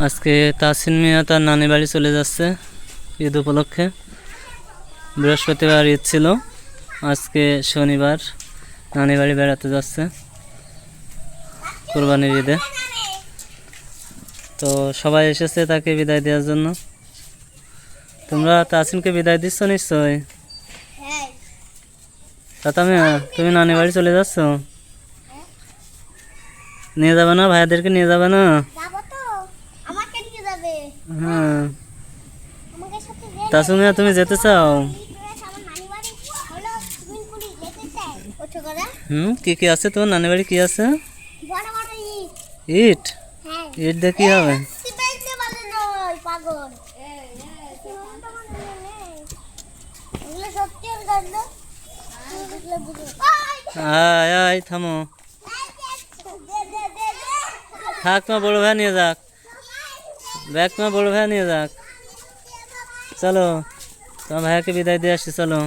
আজকে তাসিন মিয়া তার নানি বাড়ি চলে যাচ্ছে ঈদ উপলক্ষে। বৃহস্পতিবার ঈদ ছিল, আজকে শনিবার নানি বাড়ি বেড়াতে যাচ্ছে কোরবানির ঈদে। তো সবাই এসেছে তাকে বিদায় দেওয়ার জন্য। তোমরা তাসিনকে বিদায় দিচ্ছ নিশ্চয়? তাতা মিয়া, তুমি নানি বাড়ি চলে যাচ্ছ? নিয়ে যাবে না? ভাইয়াদেরকে নিয়ে যাবে না? হ্যাঁ, তাসু মিয়া তুমি যেতে চাও? কি কি আছে তোমার নানি বাড়ি? কি আছে? ইট? ইট দিয়ে কি হবে? থামো, থাক, তোমার বড় ভাই নিয়ে যাক ব্যাগ, তোমার বড় ভাই নিয়ে যাক। চলো, তোমার ভাইয়াকে বিদায় দিয়ে আসি। চলো,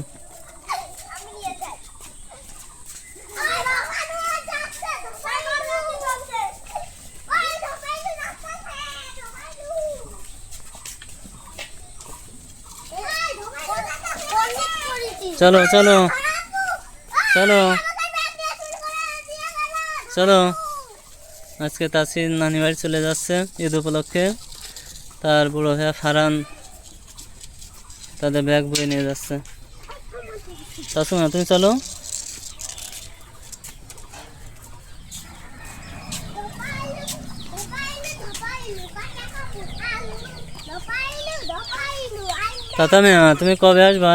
চলো চলো চলো চলো। আজকে তাসিন নানি বাড়ি চলে যাচ্ছে ঈদ উপলক্ষে। তার বড় ভাইয়া ফারহান তাদের ব্যাগ বয়ে নিয়ে যাচ্ছে। তাসু না, তুমি চলো। তাতা মিয়া, তুমি কবে আসবা?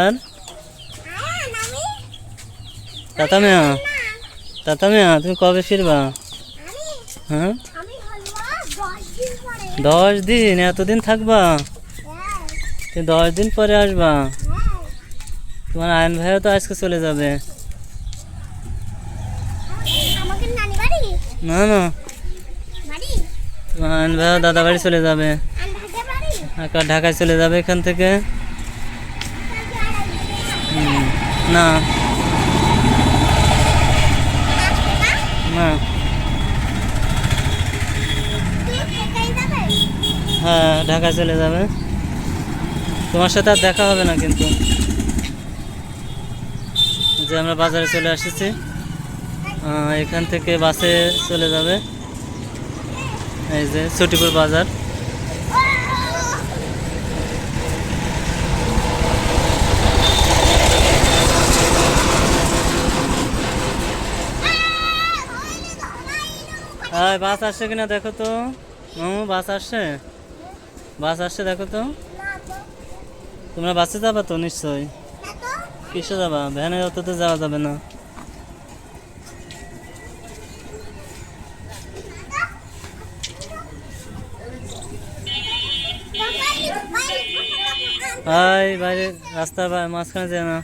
তাতা মিয়া, তাতা মিয়া, তুমি কবে ফিরবা? হ্যাঁ, 10 দিন? এতদিন থাকবা? তুমি 10 দিন পরে আসবা? তোমার আয়ন ভাইও তো আজকে চলে যাবে। না না, তোমার আয়ন ভাইও দাদা বাড়ি চলে যাবে, ঢাকায় চলে যাবে এখান থেকে। না না, হ্যাঁ, ঢাকায় চলে যাবে। তোমার সাথে আর দেখা হবে না। কিন্তু যে আমরা বাজারে চলে আসছি, এখান থেকে বাসে চলে যাবে। এই যে ছুটিপুর বাজার। হ্যাঁ, বাস আসছে কিনা দেখো তো। বাস আসছে, বাস আসছে দেখো তো। তোমরা বাসে যাবা তো নিশ্চয়ই? কিসে যাবা? ভ্যানে অততে যাওয়া যাবে না। বাইরে রাস্তার মাঝখানে যায় না।